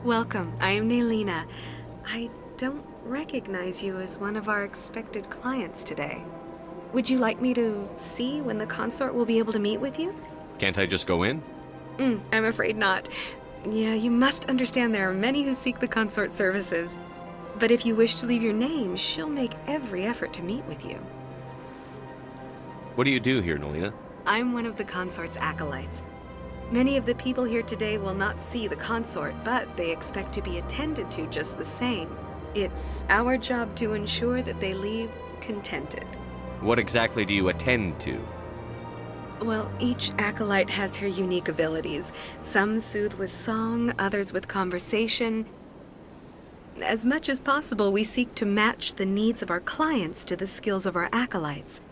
Welcome, I am Nelina. I don't recognize you as one of our expected clients today. Would you like me to see when the consort will be able to meet with you? Can't I just go in? I'm afraid not. Yeah, you must understand there are many who seek the consort services. But if you wish to leave your name, she'll make every effort to meet with you. What do you do here, Nelina? I'm one of the consort's acolytes. Many of the people here today will not see the consort, but they expect to be attended to just the same. It's our job to ensure that they leave contented. What exactly do you attend to? Well, each acolyte has her unique abilities. Some soothe with song, others with conversation. As much as possible, we seek to match the needs of our clients to the skills of our acolytes.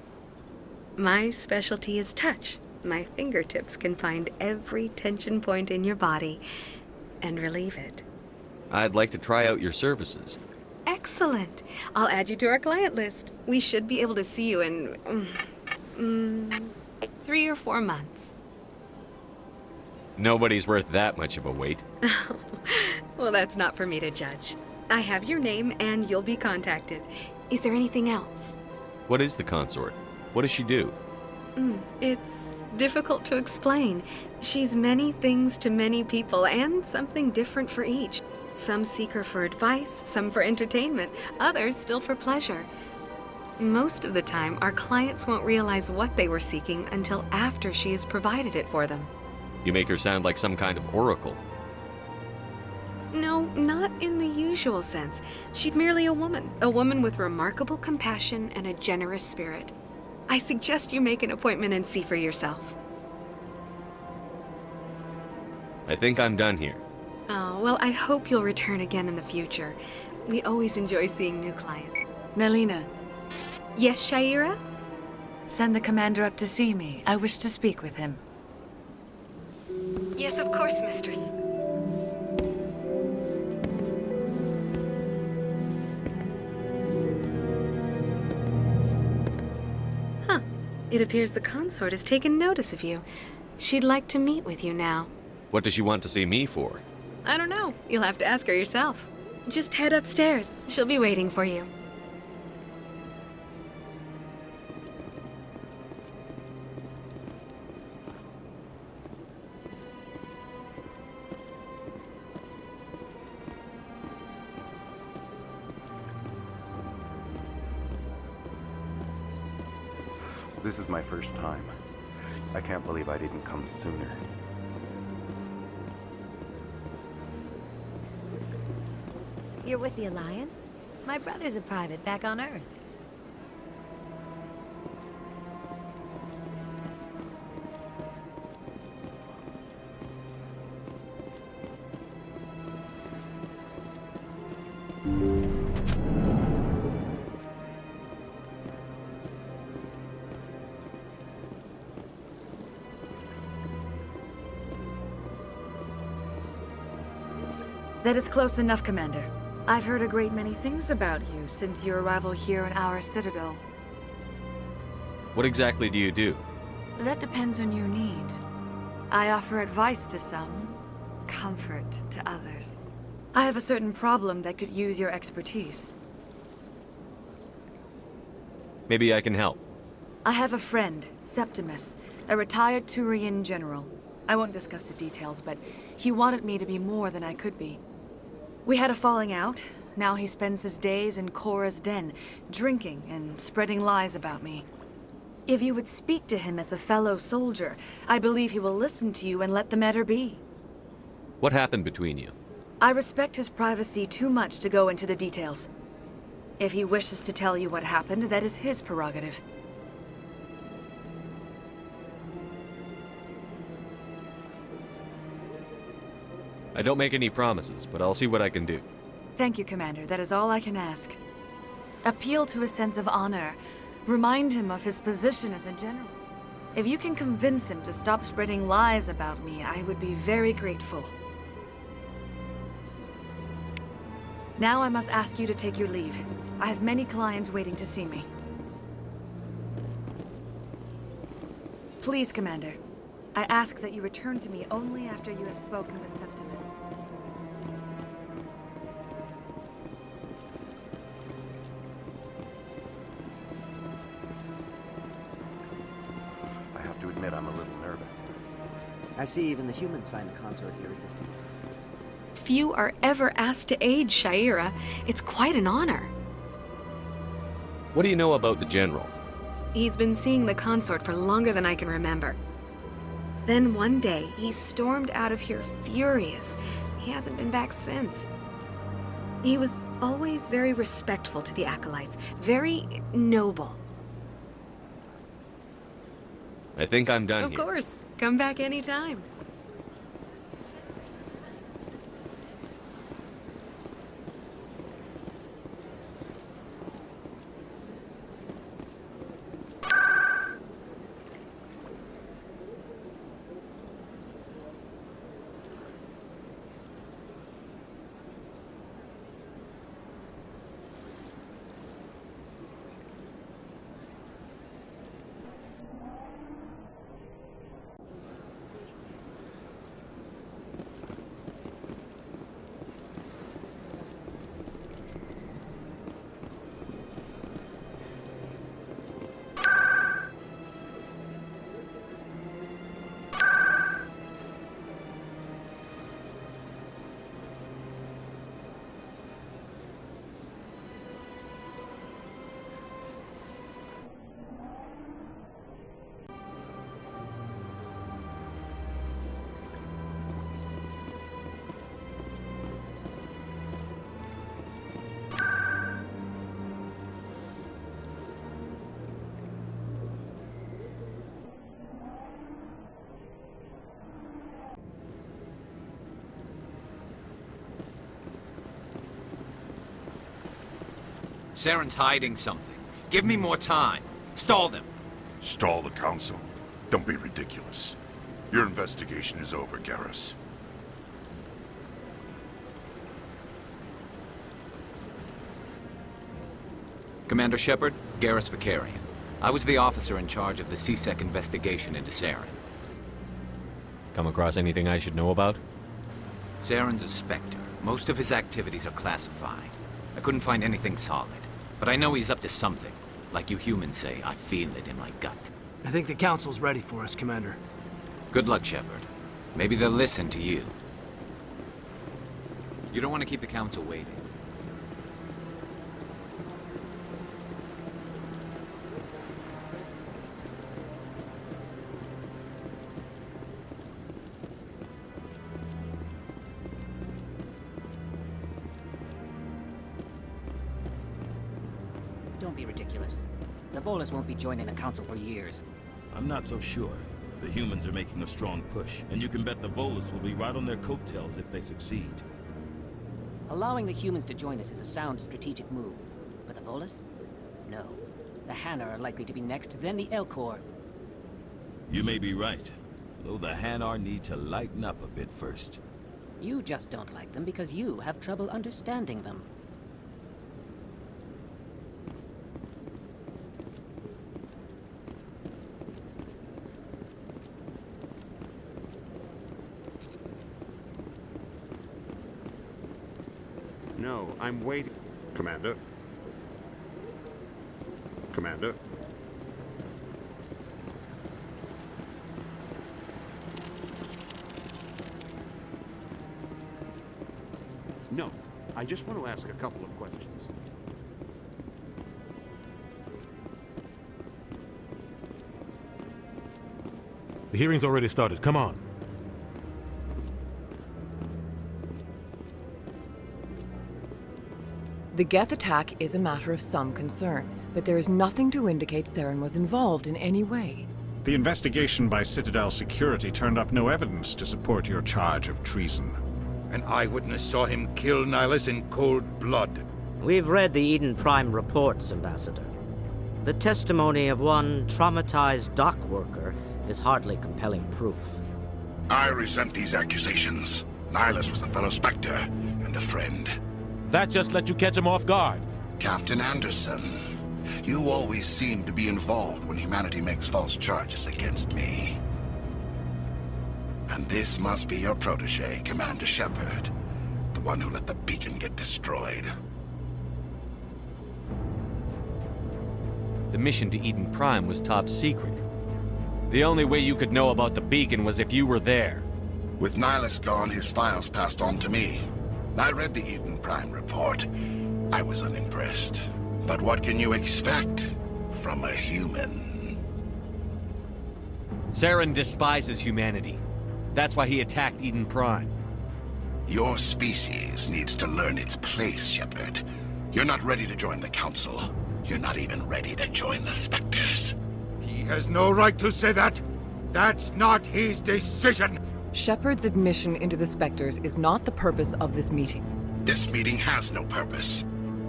My specialty is touch. My fingertips can find every tension point in your body and relieve it. I'd like to try out your services. Excellent. I'll add you to our client list. We should be able to see you in 3 or 4 months. Nobody's worth that much of a wait. Well, that's not for me to judge. I have your name and you'll be contacted. Is there anything else? What is the consort? What does she do? It's difficult to explain. She's many things to many people and something different for each. Some seek her for advice, some for entertainment, others still for pleasure. Most of the time, our clients won't realize what they were seeking until after she has provided it for them. You make her sound like some kind of oracle. No, not in the usual sense. She's merely a woman with remarkable compassion and a generous spirit. I suggest you make an appointment and see for yourself. I think I'm done here. Oh, well, I hope you'll return again in the future. We always enjoy seeing new clients. Nelina, Yes, Shaira? send the commander up to see me. I wish to speak with him. Yes, of course, mistress. Huh. It appears the consort has taken notice of you. She'd like to meet with you now. What does she want to see me for? I don't know. You'll have to ask her yourself. Just head upstairs. She'll be waiting for you. This is my first time. I can't believe I didn't come sooner. You're with the Alliance? My brother's a private back on Earth. That is close enough, Commander. I've heard a great many things about you since your arrival here in our citadel. What exactly do you do? That depends on your needs. I offer advice to some, comfort to others. I have a certain problem that could use your expertise. Maybe I can help. I have a friend, Septimus, a retired Turian general. I won't discuss the details, but he wanted me to be more than I could be. We had a falling out. Now he spends his days in Korra's den, drinking and spreading lies about me. If you would speak to him as a fellow soldier, I believe he will listen to you and let the matter be. What happened between you? I respect his privacy too much to go into the details. If he wishes to tell you what happened, that is his prerogative. I don't make any promises, but I'll see what I can do. Thank you, Commander. That is all I can ask. Appeal to his sense of honor. Remind him of his position as a general. If you can convince him to stop spreading lies about me, I would be very grateful. Now I must ask you to take your leave. I have many clients waiting to see me. Please, Commander. I ask that you return to me only after you have spoken with Septimus. admit I'm a little nervous. I see even the humans find the consort irresistible. Few are ever asked to aid Shaira. It's quite an honor. What do you know about the General? He's been seeing the consort for longer than I can remember. Then one day, he stormed out of here furious. He hasn't been back since. He was always very respectful to the acolytes, very noble. I think I'm done here. Of course. Come back anytime. Saren's hiding something. Give me more time. Stall them. Stall the Council? Don't be ridiculous. Your investigation is over, Garrus. Commander Shepard, Garrus Vicarian. I was the officer in charge of the CSEC investigation into Saren. Come across anything I should know about? Saren's a Spectre. Most of his activities are classified. I couldn't find anything solid. But I know he's up to something. Like you humans say, I feel it in my gut. I think the Council's ready for us, Commander. Good luck, Shepard. Maybe they'll listen to you. You don't want to keep the Council waiting. Don't be ridiculous. The Volus won't be joining the Council for years. I'm not so sure. The humans are making a strong push, and you can bet the Volus will be right on their coattails if they succeed. Allowing the humans to join us is a sound strategic move. But the Volus? No. The Hanar are likely to be next, then the Elcor. You may be right, though the Hanar need to lighten up a bit first. You just don't like them because you have trouble understanding them. No, I'm waiting. Commander? Commander? No, I just want to ask a couple of questions. The hearing's already started. Come on. The Geth attack is a matter of some concern, but there is nothing to indicate Saren was involved in any way. The investigation by Citadel Security turned up no evidence to support your charge of treason. An eyewitness saw him kill Nihilus in cold blood. We've read the Eden Prime reports, Ambassador. The testimony of one traumatized dock worker is hardly compelling proof. I resent these accusations. Nihilus was a fellow Spectre and a friend. That just let you catch him off guard. Captain Anderson, you always seem to be involved when humanity makes false charges against me. And this must be your protege, Commander Shepard, the one who let the beacon get destroyed. The mission to Eden Prime was top secret. The only way you could know about the beacon was if you were there. With Nihilus gone, his files passed on to me. I read the Eden Prime report. I was unimpressed. But what can you expect from a human? Saren despises humanity. That's why he attacked Eden Prime. Your species needs to learn its place, Shepard. You're not ready to join the Council. You're not even ready to join the Spectres. He has no right to say that. That's not his decision. Shepard's admission into the Spectres is not the purpose of this meeting. This meeting has no purpose.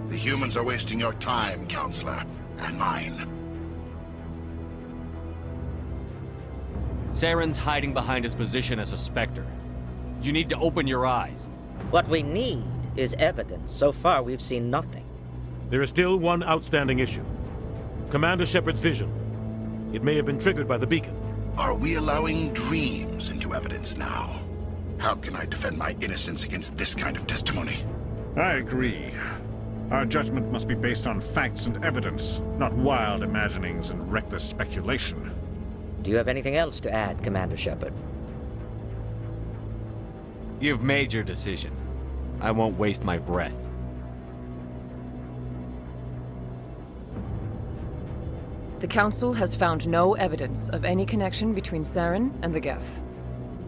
The humans are wasting your time, Counselor, and mine. Saren's hiding behind his position as a Spectre. You need to open your eyes. What we need is evidence. So far, we've seen nothing. There is still one outstanding issue. Commander Shepard's vision. It may have been triggered by the beacon. Are we allowing dreams into evidence now? How can I defend my innocence against this kind of testimony? I agree. Our judgment must be based on facts and evidence, not wild imaginings and reckless speculation. Do you have anything else to add, Commander Shepard? You've made your decision. I won't waste my breath. The Council has found no evidence of any connection between Saren and the Geth.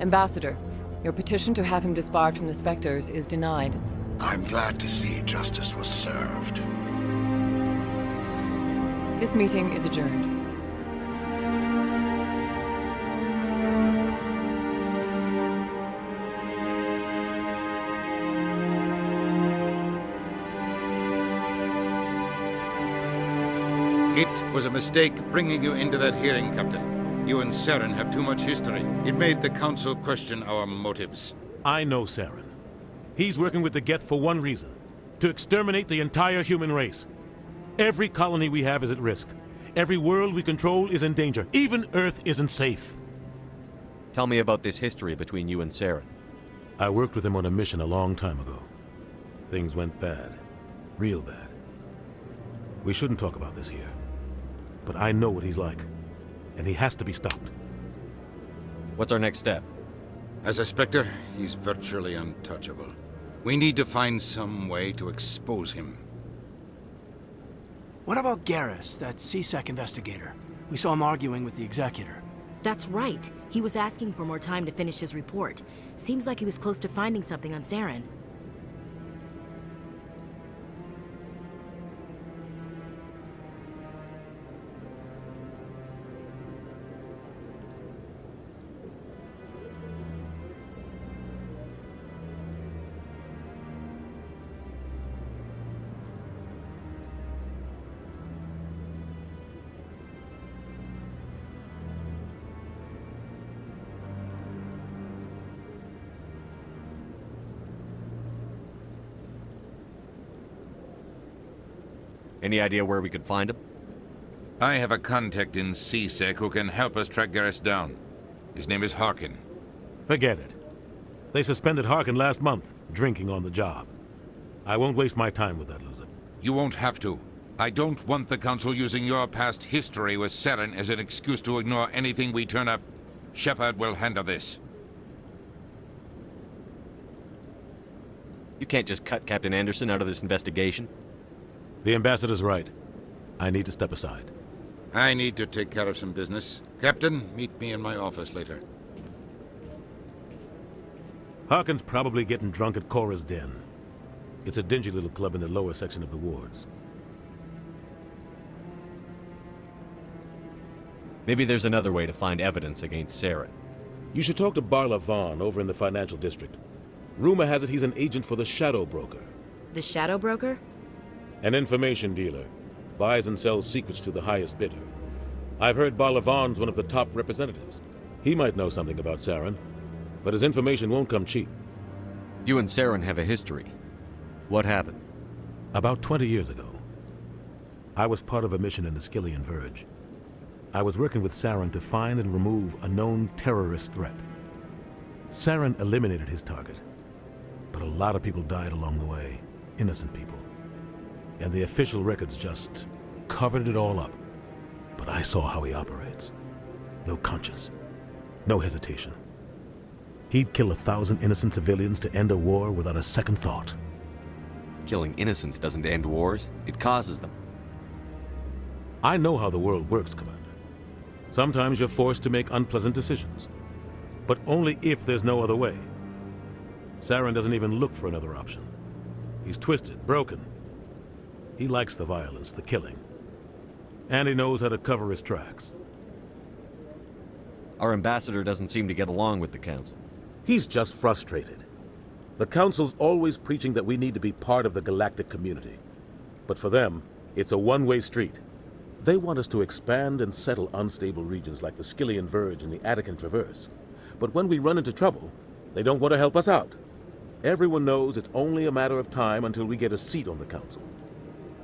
Ambassador, your petition to have him disbarred from the Spectres is denied. I'm glad to see justice was served. This meeting is adjourned. It was a mistake bringing you into that hearing, Captain. You and Saren have too much history. It made the Council question our motives. I know Saren. He's working with the Geth for one reason. To exterminate the entire human race. Every colony we have is at risk. Every world we control is in danger. Even Earth isn't safe. Tell me about this history between you and Saren. I worked with him on a mission a long time ago. Things went bad. Real bad. We shouldn't talk about this here. But I know what he's like. And he has to be stopped. What's our next step? As a Spectre, he's virtually untouchable. We need to find some way to expose him. What about Garrus, that CSEC investigator? We saw him arguing with the Executor. That's right. He was asking for more time to finish his report. Seems like he was close to finding something on Saren. Any idea where we could find him? I have a contact in CSEC who can help us track Garrus down. His name is Harkin. Forget it. They suspended Harkin last month, drinking on the job. I won't waste my time with that loser. You won't have to. I don't want the Council using your past history with Saren as an excuse to ignore anything we turn up. Shepard will handle this. You can't just cut Captain Anderson out of this investigation. The Ambassador's right. I need to step aside. I need to take care of some business. Captain, meet me in my office later. Harkin's probably getting drunk at Cora's Den. It's a dingy little club in the lower section of the wards. Maybe there's another way to find evidence against Saren. You should talk to Barla Vaughn over in the financial district. Rumor has it he's an agent for the Shadow Broker. The Shadow Broker? An information dealer. Buys and sells secrets to the highest bidder. I've heard Barla Vaughn's one of the top representatives. He might know something about Saren, but his information won't come cheap. You and Saren have a history. What happened? About 20 years ago, I was part of a mission in the Skillian Verge. I was working with Saren to find and remove a known terrorist threat. Saren eliminated his target, but a lot of people died along the way, innocent people. And the official records just covered it all up. But I saw how he operates. no conscience, no hesitation. He'd kill 1,000 innocent civilians to end a war without a second thought. Killing innocents doesn't end wars, it causes them. I know how the world works, Commander. Sometimes you're forced to make unpleasant decisions, but only if there's no other way. Saren doesn't even look for another option. He's twisted, broken. He likes the violence, the killing. And he knows how to cover his tracks. Our ambassador doesn't seem to get along with the Council. He's just frustrated. The Council's always preaching that we need to be part of the galactic community. But for them, it's a one-way street. They want us to expand and settle unstable regions like the Skillian Verge and the Attican Traverse. But when we run into trouble, they don't want to help us out. Everyone knows it's only a matter of time until we get a seat on the Council.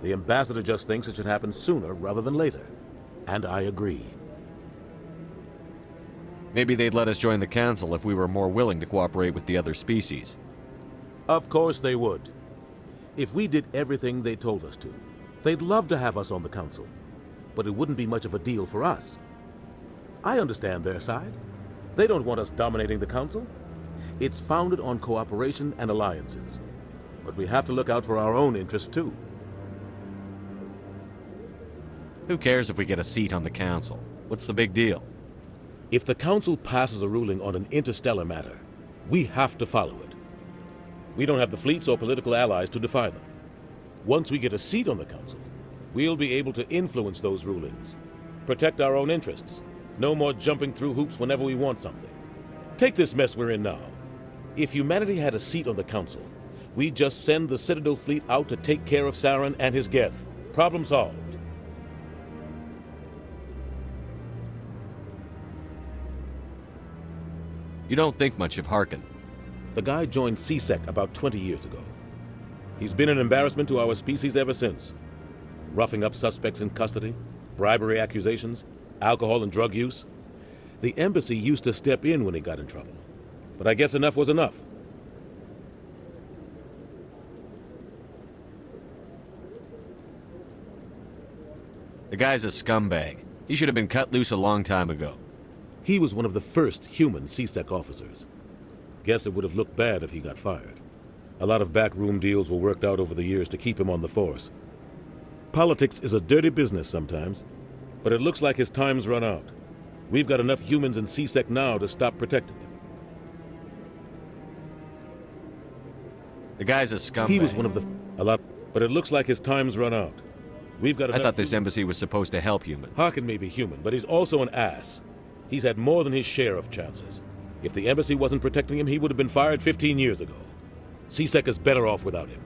The ambassador just thinks it should happen sooner rather than later. And I agree. Maybe they'd let us join the Council if we were more willing to cooperate with the other species. Of course they would. If we did everything they told us to, they'd love to have us on the Council. But it wouldn't be much of a deal for us. I understand their side. They don't want us dominating the Council. It's founded on cooperation and alliances. But we have to look out for our own interests too. Who cares if we get a seat on the Council? What's the big deal? If the Council passes a ruling on an interstellar matter, we have to follow it. We don't have the fleets or political allies to defy them. Once we get a seat on the Council, we'll be able to influence those rulings, protect our own interests. No more jumping through hoops whenever we want something. Take this mess we're in now. If humanity had a seat on the Council, we'd just send the Citadel fleet out to take care of Saren and his Geth. Problem solved. You don't think much of Harkin. The guy joined CSEC about 20 years ago. He's been an embarrassment to our species ever since. Roughing up suspects in custody, bribery accusations, alcohol and drug use. The embassy used to step in when he got in trouble. But I guess enough was enough. The guy's a scumbag. He should have been cut loose a long time ago. He was one of the first human CSEC officers. Guess it would have looked bad if he got fired. A lot of backroom deals were worked out over the years to keep him on the force. Politics is a dirty business sometimes, but it looks like his time's run out. We've got enough humans in CSEC now to stop protecting him. The guy's a scumbag. He was one of the... but it looks like his time's run out. We've got enough... I thought this embassy was supposed to help humans. Harkin may be human, but he's also an ass. He's had more than his share of chances. If the embassy wasn't protecting him, he would have been fired 15 years ago. CSEC is better off without him.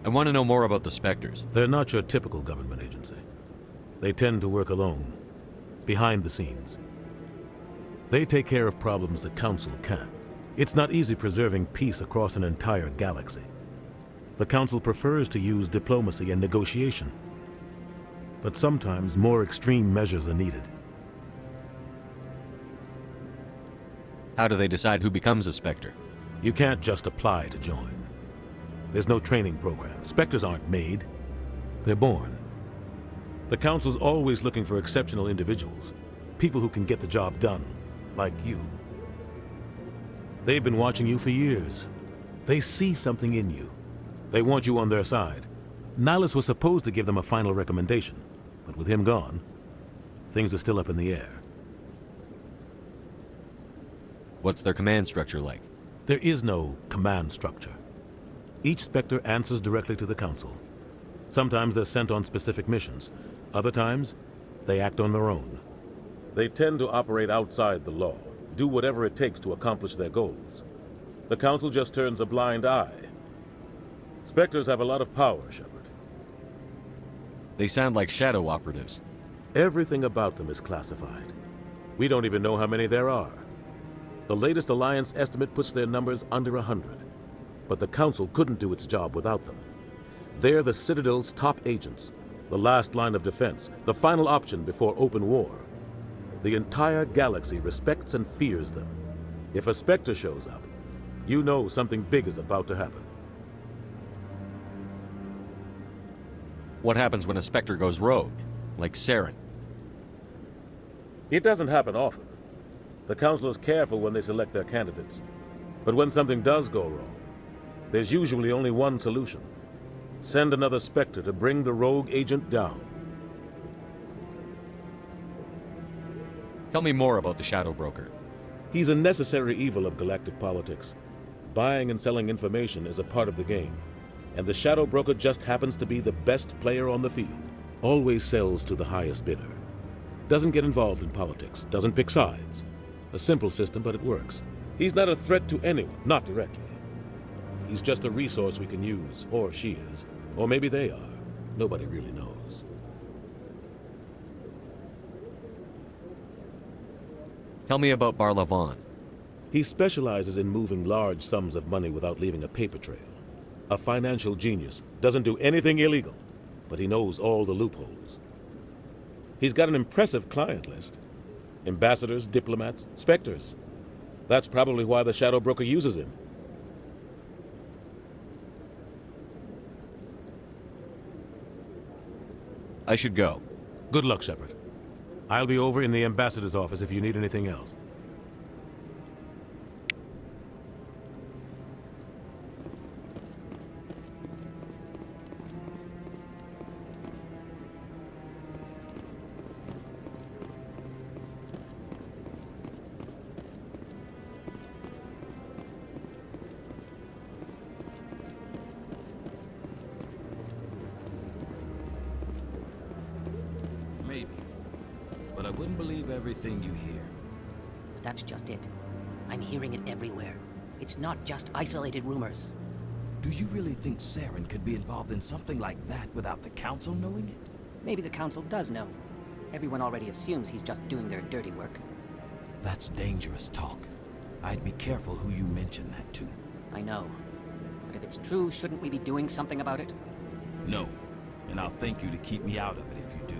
I want to know more about the Spectres. They're not your typical government agency. They tend to work alone, behind the scenes. They take care of problems the Council can't. It's not easy preserving peace across an entire galaxy. The Council prefers to use diplomacy and negotiation. But sometimes more extreme measures are needed. How do they decide who becomes a Spectre? You can't just apply to join. There's no training program. Spectres aren't made. They're born. The Council's always looking for exceptional individuals. People who can get the job done, like you. They've been watching you for years. They see something in you. They want you on their side. Nihilus was supposed to give them a final recommendation, but with him gone, things are still up in the air. What's their command structure like? There is no command structure. Each Spectre answers directly to the Council. Sometimes they're sent on specific missions. Other times, they act on their own. They tend to operate outside the law, do whatever it takes to accomplish their goals. The Council just turns a blind eye. Spectres have a lot of power, Shepard. They sound like shadow operatives. Everything about them is classified. We don't even know how many there are. The latest Alliance estimate puts their numbers under 100. But the Council couldn't do its job without them. They're the Citadel's top agents, the last line of defense, the final option before open war. The entire galaxy respects and fears them. If a Spectre shows up, you know something big is about to happen. What happens when a Spectre goes rogue, like Saren? It doesn't happen often. The Council is careful when they select their candidates. But when something does go wrong, there's usually only one solution. Send another Spectre to bring the rogue agent down. Tell me more about the Shadow Broker. He's a necessary evil of galactic politics. Buying and selling information is a part of the game, and the Shadow Broker just happens to be the best player on the field. Always sells to the highest bidder. Doesn't get involved in politics, doesn't pick sides. A simple system, but it works. He's not a threat to anyone, not directly. He's just a resource we can use, or she is. Or maybe they are. Nobody really knows. Tell me about Barla Vaughn. He specializes in moving large sums of money without leaving a paper trail. A financial genius, doesn't do anything illegal, but he knows all the loopholes. He's got an impressive client list. Ambassadors, diplomats, Spectres. That's probably why the Shadow Broker uses him. I should go. Good luck, Shepard. I'll be over in the Ambassador's office if you need anything else. Maybe. But I wouldn't believe everything you hear. That's just it. I'm hearing it everywhere. It's not just isolated rumors. Do you really think Saren could be involved in something like that without the Council knowing it? Maybe the Council does know. Everyone already assumes he's just doing their dirty work. That's dangerous talk. I'd be careful who you mention that to. I know. But if it's true, shouldn't we be doing something about it? No. And I'll thank you to keep me out of it if you do.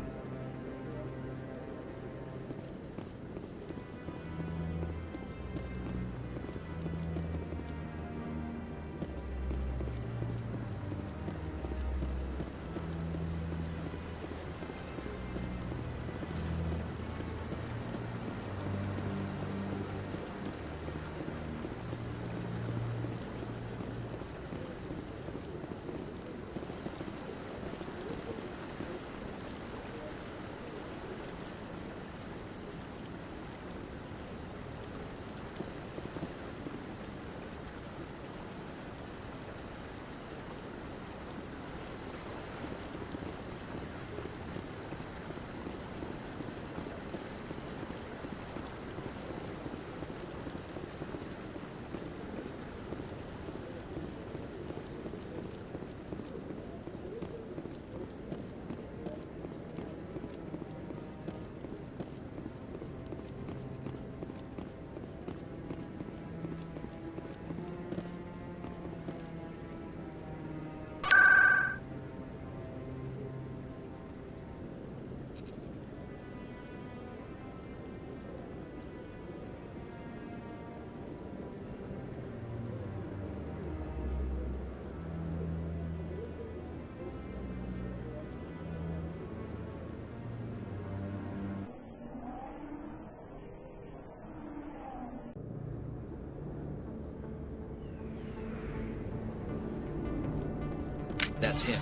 That's him.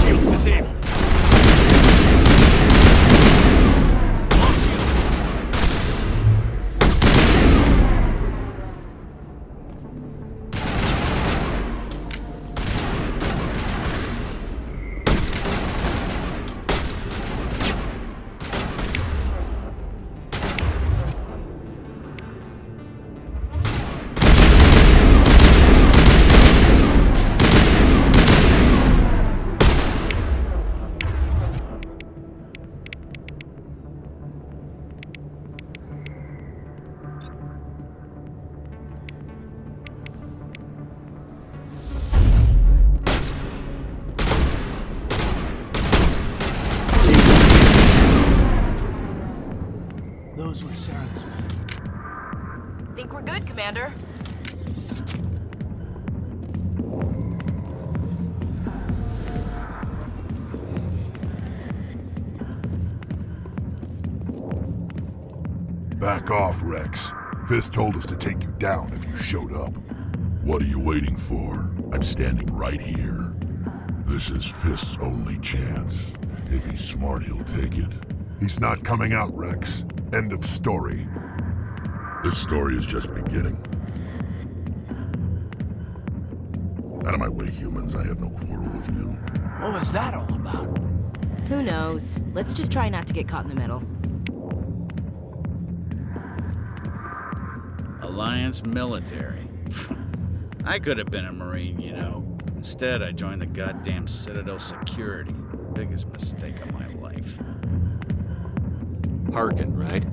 Shields disabled. Those were Saren's men. Think we're good, Commander. Back off, Rex. Fist told us to take you down if you showed up. What are you waiting for? I'm standing right here. This is Fist's only chance. If he's smart, he'll take it. He's not coming out, Rex. End of story. This story is just beginning. Out of my way, humans. I have no quarrel with you. What was that all about? Who knows? Let's just try not to get caught in the middle. Alliance military. I could have been a Marine, you know. Instead, I joined the goddamn Citadel security. Biggest mistake of my life. Harkin, right?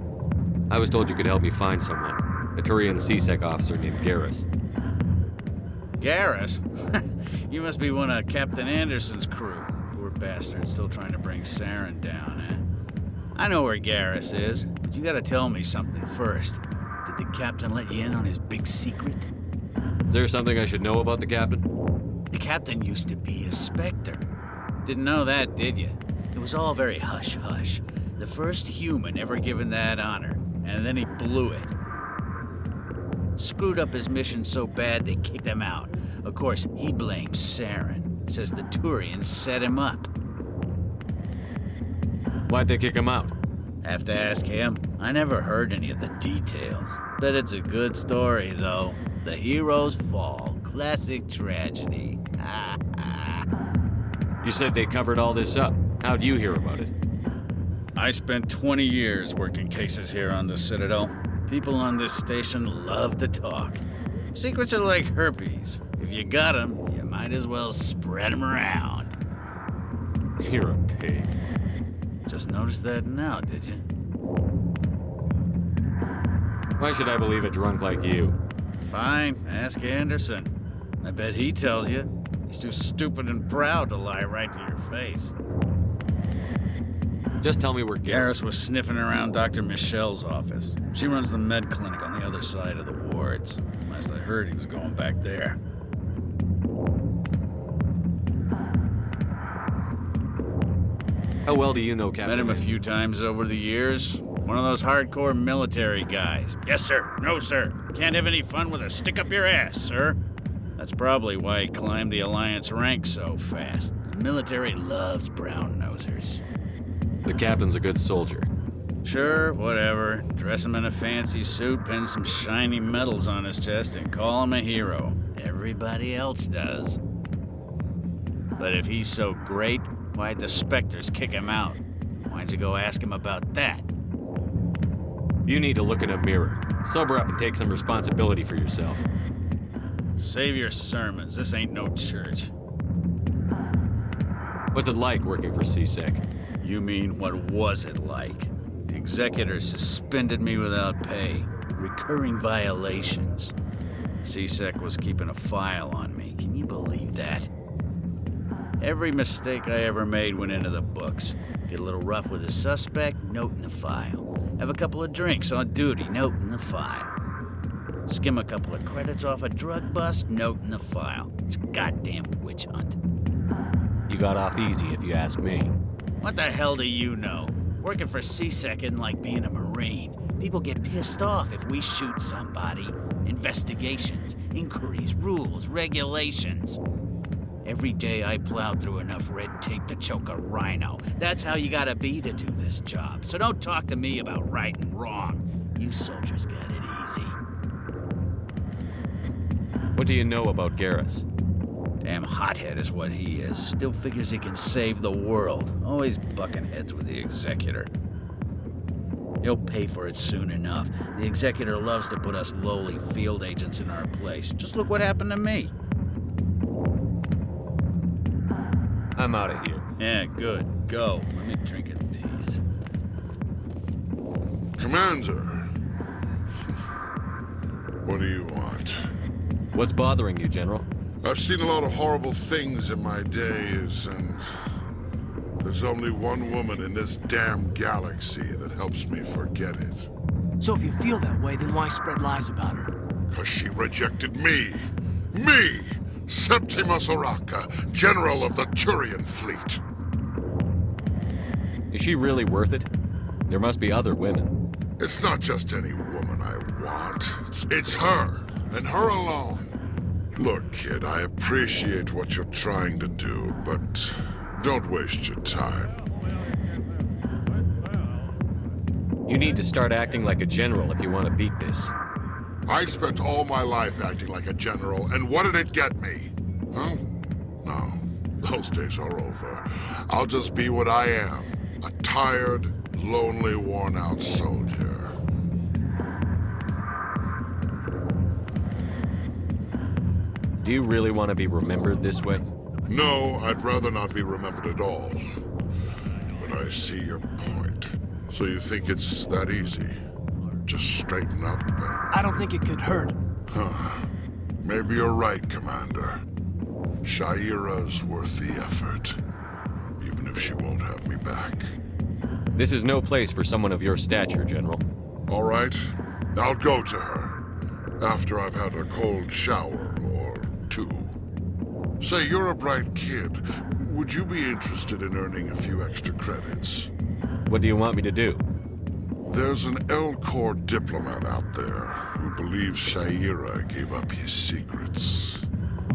I was told you could help me find someone. A Turian CSEC officer named Garrus. Garrus? You must be one of Captain Anderson's crew. Poor bastard, still trying to bring Saren down, eh? I know where Garrus is, but you gotta tell me something first. Did the captain let you in on his big secret? Is there something I should know about the captain? The captain used to be a Spectre. Didn't know that, did you? It was all very hush-hush. The first human ever given that honor, and then he blew it. Screwed up his mission so bad they kicked him out. Of course, he blames Saren. Says the Turians set him up. Why'd they kick him out? Have to ask him. I never heard any of the details. Bet it's a good story, though. The heroes fall. Classic tragedy. You said they covered all this up. How'd you hear about it? I spent 20 years working cases here on the Citadel. People on this station love to talk. Secrets are like herpes. If you got them, you might as well spread them around. You're a pig. Just noticed that now, did you? Why should I believe a drunk like you? Fine, ask Anderson. I bet he tells you. He's too stupid and proud to lie right to your face. Just tell me where Garrus was sniffing around Dr. Michelle's office. She runs the med clinic on the other side of the wards. Last I heard, he was going back there. How well do you know Captain? Met him a few times over the years. One of those hardcore military guys. Yes, sir. No, sir. Can't have any fun with a stick up your ass, sir. That's probably why he climbed the Alliance ranks so fast. The military loves brown-nosers. The captain's a good soldier. Sure, whatever. Dress him in a fancy suit, pin some shiny medals on his chest, and call him a hero. Everybody else does. But if he's so great, why'd the Spectres kick him out? Why'd you go ask him about that? You need to look in a mirror. Sober up and take some responsibility for yourself. Save your sermons. This ain't no church. What's it like working for CSEC? You mean, what was it like? The executor suspended me without pay. Recurring violations. CSEC was keeping a file on me. Can you believe that? Every mistake I ever made went into the books. Get a little rough with a suspect, note in the file. Have a couple of drinks on duty, note in the file. Skim a couple of credits off a drug bust, note in the file. It's a goddamn witch hunt. You got off easy, if you ask me. What the hell do you know? Working for CSEC isn't like being a Marine. People get pissed off if we shoot somebody. Investigations, inquiries, rules, regulations. Every day I plowed through enough red tape to choke a rhino. That's how you gotta be to do this job. So don't talk to me about right and wrong. You soldiers got it easy. What do you know about Garrus? Damn hothead is what he is. Still figures he can save the world. Always bucking heads with the executor. He'll pay for it soon enough. The executor loves to put us lowly field agents in our place. Just look what happened to me. I'm out of here. Yeah, good. Go. Let me drink in peace. Commander. What do you want? What's bothering you, General? I've seen a lot of horrible things in my days, and there's only one woman in this damn galaxy that helps me forget it. So if you feel that way, then why spread lies about her? 'Cause she rejected me. Me! Septimus Oraka, General of the Turian Fleet. Is she really worth it? There must be other women. It's not just any woman I want. It's her, and her alone. Look, kid, I appreciate what you're trying to do, but don't waste your time. You need to start acting like a general if you want to beat this. I spent all my life acting like a general, and what did it get me? Huh? No, those days are over. I'll just be what I am. A tired, lonely, worn-out soldier. Do you really want to be remembered this way? No, I'd rather not be remembered at all. But I see your point. So you think it's that easy? Just straighten up and... I don't think it could hurt. Huh. Maybe you're right, Commander. Shaira's worth the effort. Even if she won't have me back. This is no place for someone of your stature, General. All right. I'll go to her. After I've had a cold shower or two. Say, you're a bright kid. Would you be interested in earning a few extra credits? What do you want me to do? There's an L-Corps diplomat out there who believes Shaira gave up his secrets.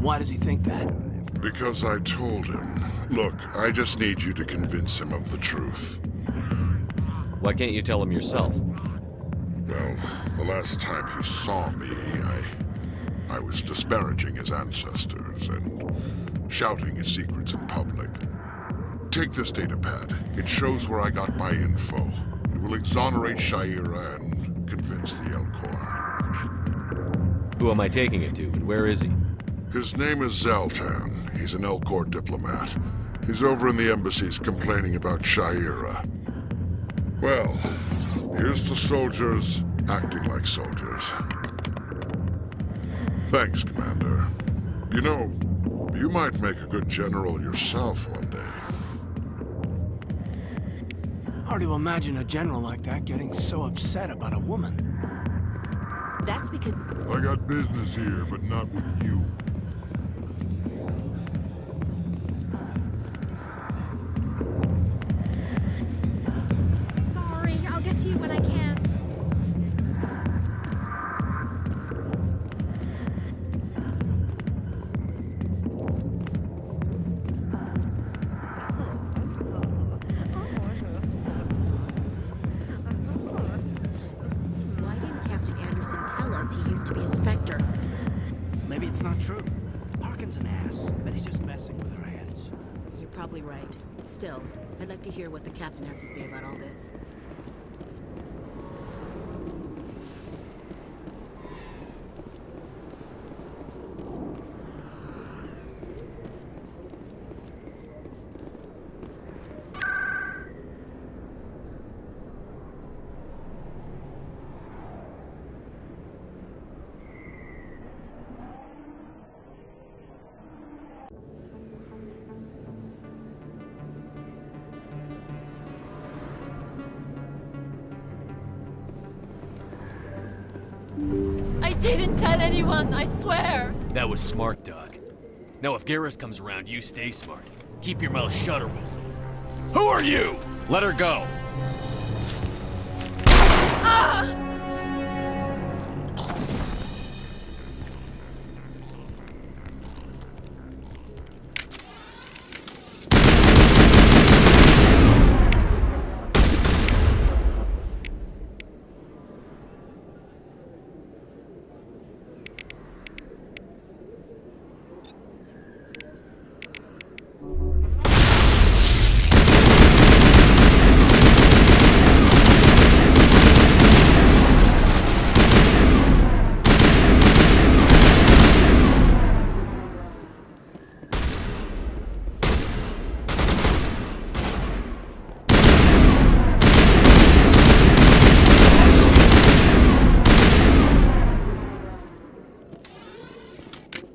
Why does he think that? Because I told him. Look, I just need you to convince him of the truth. Why can't you tell him yourself? Well, the last time he saw me, I was disparaging his ancestors and shouting his secrets in public. Take this datapad. It shows where I got my info. It will exonerate Shaira and convince the L-Corps. Who am I taking it to, and where is he? His name is Zaltan. He's an L-Corps diplomat. He's over in the embassies complaining about Shaira. Well, here's to soldiers acting like soldiers. Thanks, Commander. You know, you might make a good general yourself one day. Hard to imagine a general like that getting so upset about a woman. That's because... I got business here, but not with you. Sorry, I'll get to you when I can. Why didn't Captain Anderson tell us he used to be a Spectre? Maybe it's not true. Harkin's an ass, but he's just messing with our heads. You're probably right. Still, I'd like to hear what the captain has to say about all this. I didn't tell anyone, I swear! That was smart, Doc. Now if Garrus comes around, you stay smart. Keep your mouth shut or we'll... Who are you? Let her go! Ah!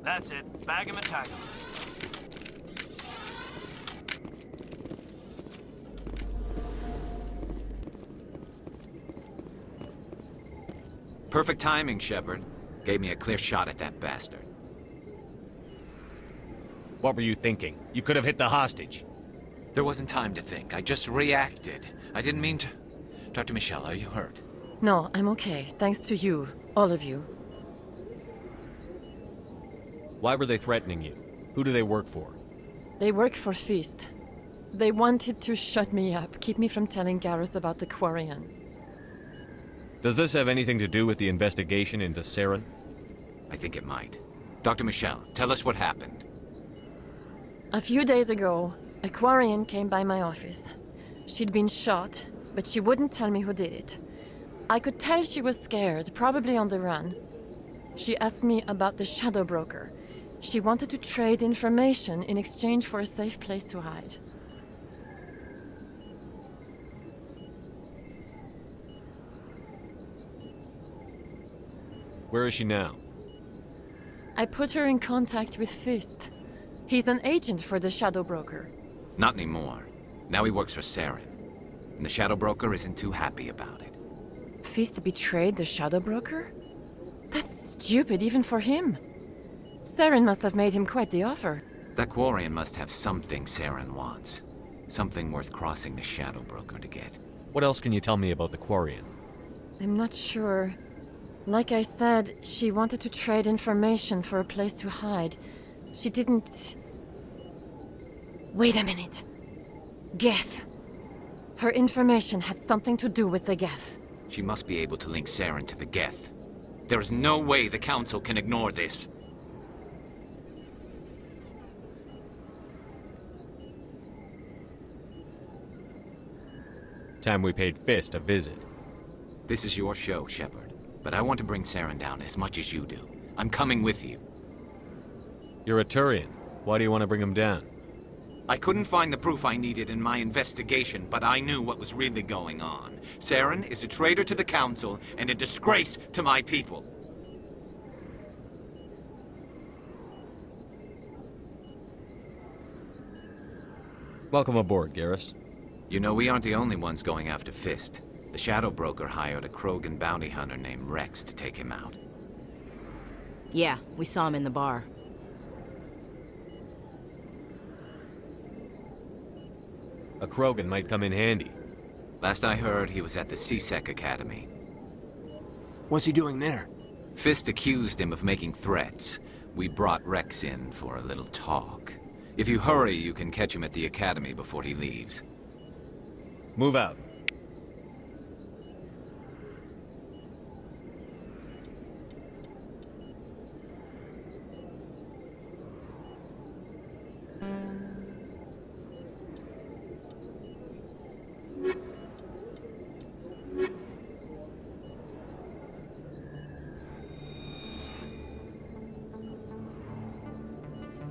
That's it. Bag him and tag him. Perfect timing, Shepard. Gave me a clear shot at that bastard. What were you thinking? You could have hit the hostage. There wasn't time to think. I just reacted. I didn't mean to... Dr. Michelle, are you hurt? No, I'm okay. Thanks to you. All of you. Why were they threatening you? Who do they work for? They work for Feast. They wanted to shut me up, keep me from telling Garrus about the Quarian. Does this have anything to do with the investigation into Saren? I think it might. Dr. Michelle, tell us what happened. A few days ago, a Quarian came by my office. She'd been shot, but she wouldn't tell me who did it. I could tell she was scared, probably on the run. She asked me about the Shadow Broker. She wanted to trade information in exchange for a safe place to hide. Where is she now? I put her in contact with Fist. He's an agent for the Shadow Broker. Not anymore. Now he works for Saren. And the Shadow Broker isn't too happy about it. Fist betrayed the Shadow Broker? That's stupid even for him. Saren must have made him quite the offer. That Quarian must have something Saren wants. Something worth crossing the Shadow Broker to get. What else can you tell me about the Quarian? I'm not sure. Like I said, she wanted to trade information for a place to hide. She didn't... Wait a minute. Geth. Her information had something to do with the Geth. She must be able to link Saren to the Geth. There is no way the Council can ignore this. Time we paid Fist a visit. This is your show, Shepard. But I want to bring Saren down as much as you do. I'm coming with you. You're a Turian. Why do you want to bring him down? I couldn't find the proof I needed in my investigation, but I knew what was really going on. Saren is a traitor to the Council and a disgrace to my people. Welcome aboard, Garrus. You know, we aren't the only ones going after Fist. The Shadow Broker hired a Krogan bounty hunter named Rex to take him out. Yeah, we saw him in the bar. A Krogan might come in handy. Last I heard, he was at the CSEC Academy. What's he doing there? Fist accused him of making threats. We brought Rex in for a little talk. If you hurry, you can catch him at the Academy before he leaves. Move out.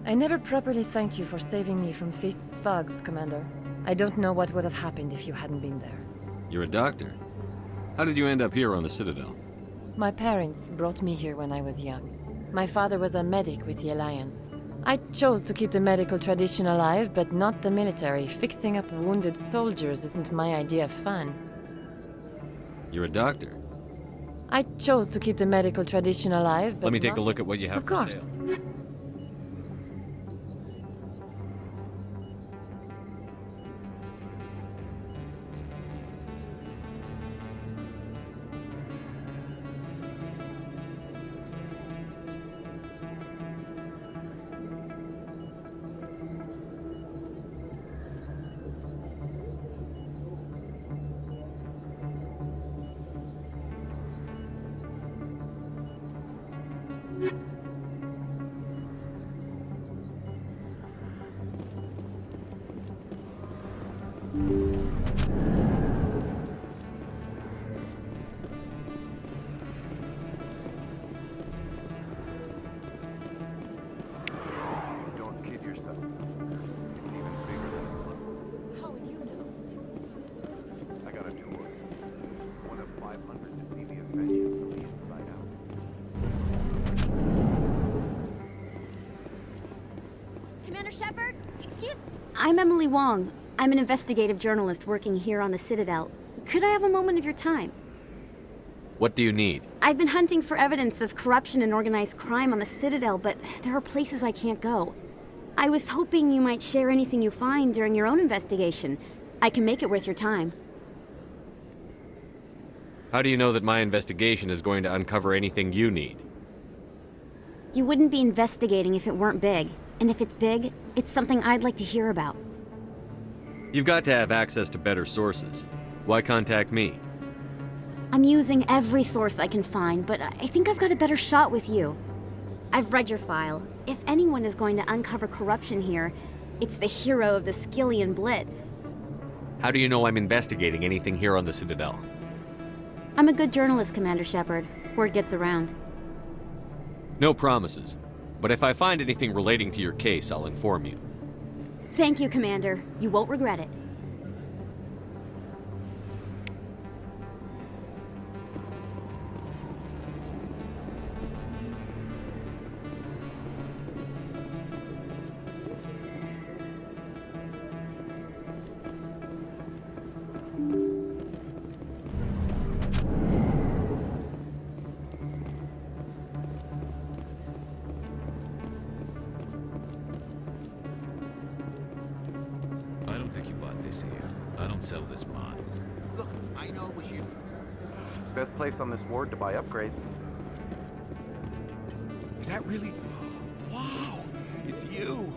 I never properly thanked you for saving me from Fist's thugs, Commander. I don't know what would have happened if you hadn't been there. You're a doctor. How did you end up here on the Citadel? My parents brought me here when I was young. My father was a medic with the Alliance. I chose to keep the medical tradition alive, but not the military. Fixing up wounded soldiers isn't my idea of fun. You're a doctor. I chose to keep the medical tradition alive, but Let me take a look at what you have for course. sale. Don't kid yourself. It's even bigger than it looks. How would you know? I got a tour. One of 500 to see the Ascension from the inside out. Commander Shepard? Excuse me. I'm Emily Wong. I'm an investigative journalist working here on the Citadel. Could I have a moment of your time? What do you need? I've been hunting for evidence of corruption and organized crime on the Citadel, but there are places I can't go. I was hoping you might share anything you find during your own investigation. I can make it worth your time. How do you know that my investigation is going to uncover anything you need? You wouldn't be investigating if it weren't big. And if it's big, it's something I'd like to hear about. You've got to have access to better sources. Why contact me? I'm using every source I can find, but I think I've got a better shot with you. I've read your file. If anyone is going to uncover corruption here, it's the hero of the Skillian Blitz. How do you know I'm investigating anything here on the Citadel? I'm a good journalist, Commander Shepard. Word gets around. No promises. But if I find anything relating to your case, I'll inform you. Thank you, Commander. You won't regret it. I don't think you bought this here. I don't sell this mine. Look, I know it was you. Best place on this ward to buy upgrades. Is that really? Wow! It's you!